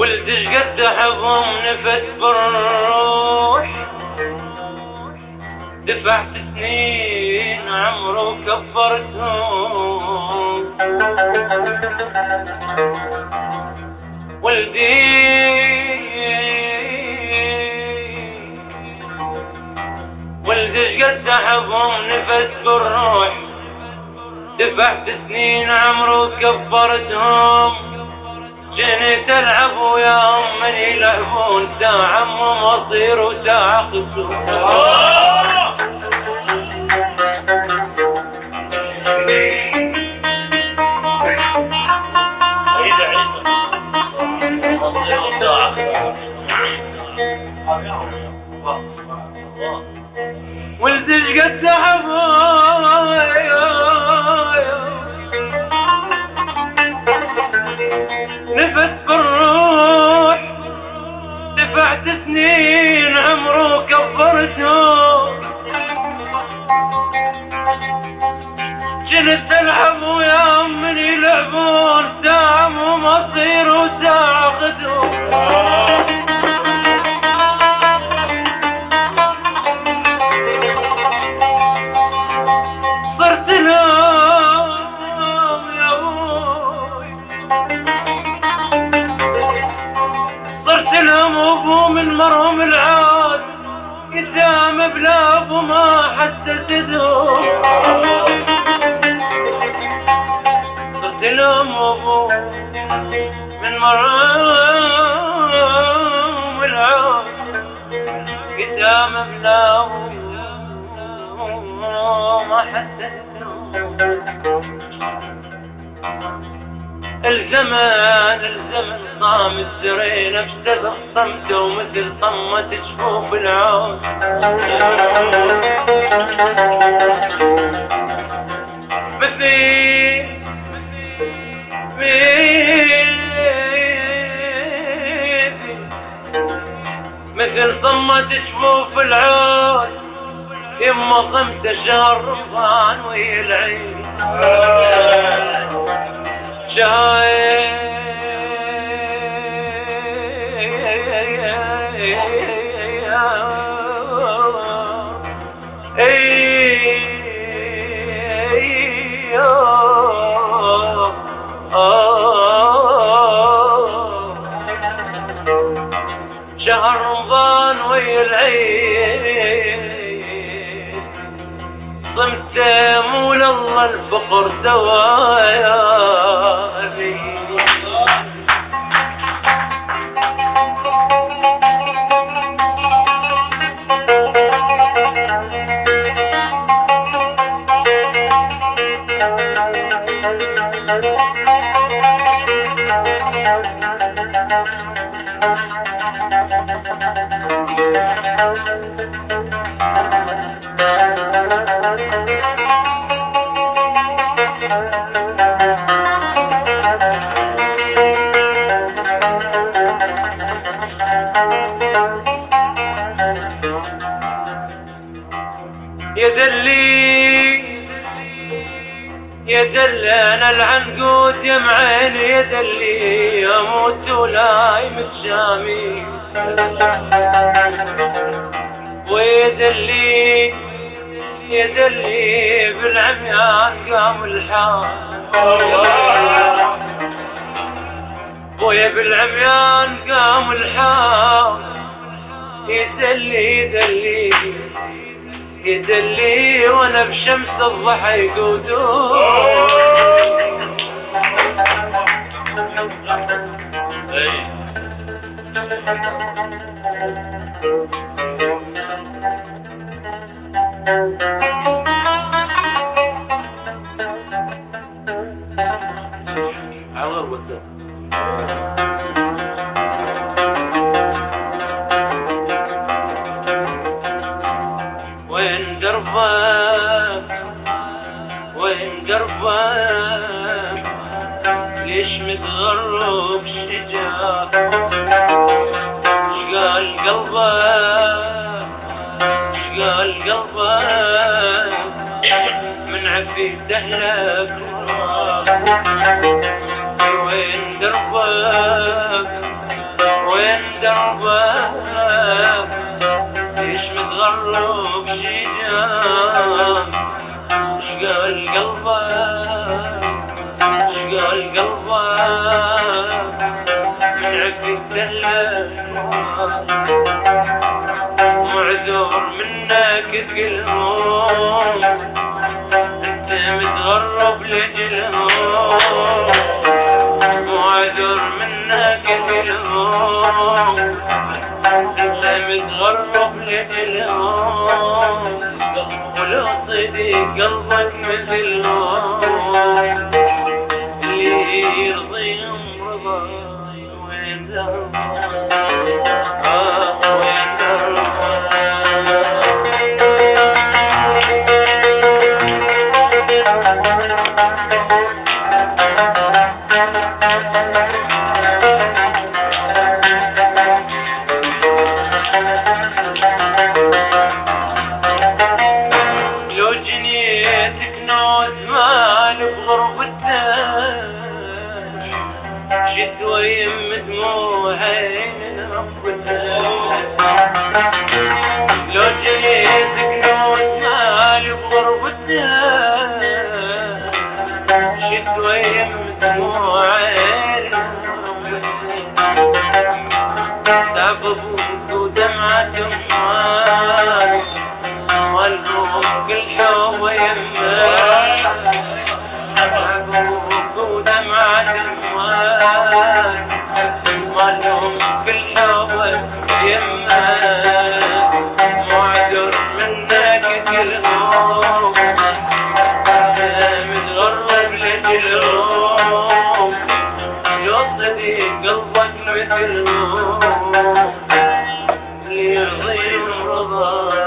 ولدش قد حظهم نفس بالروح، دفعت سنين عمره كبرتهم. ولدي ولدش قد حظهم نفس بالروح، دفعت سنين عمره كبرتهم. جنيت العب وياهم من يلعبون، ساعة مصير وساعة خسور. ولدش قد نفس بالروح، دفعت سنين عمره كبرته. جنت العب وياهم من يلعبون، ساعة مصير وساعة خدوم. صرت لهم يا ابوي، صرت لهم ابو من مرهم العاد، قدام بلا ابو ما حسستهم. صرت لهم ابو من مرهم العاد، قدام بلا ابو ما حسستهم. الزمان صام السرين بسبب صمته، ومثل صمة جفوف العود. مثل صمة جفوف العود، يما صمت شهر رمضان وهي العيد. شهر رمضان ويا العيد، صمت مول الله الفقر سوايا. يا دلنا العنقود يا معين، يا دلي اموت ولا متشامي. ويا دلي يا دلي بالعميان قام الحال. ويا بالعميان قام الحال، يدلي يدلي يدلي وانا بشمس الضحى يقودون. وين دربك وين دربك، ليش متغرب شجاع؟ شقال قلبك شقال قلبك من عفيف دهلك. وين دربك دربك ليش متغرب شجاع شقال قلبك شقال قلبك من عقد الدلال معذور منك تقلهم انت متغرب لجلهم معذور منك تقلهم انت متغرب لجلهم ولو صديق قلبك مثلهم اللي يرضيهم رضا وين لو جنيتك نوت مال بغربتك جد ويم دموعي ربتك لو جنيتك نوت مال بغربتك جد ويم دموعي تعب ابوك ودمعة امك والبوك كل شوق يمك تعب ابوك ودمعة امك والبوك كل شوق يمك معذور منك كلهم متغرب لجلهم لو صديق قلبك مثلهم اللي يرضيهم رضا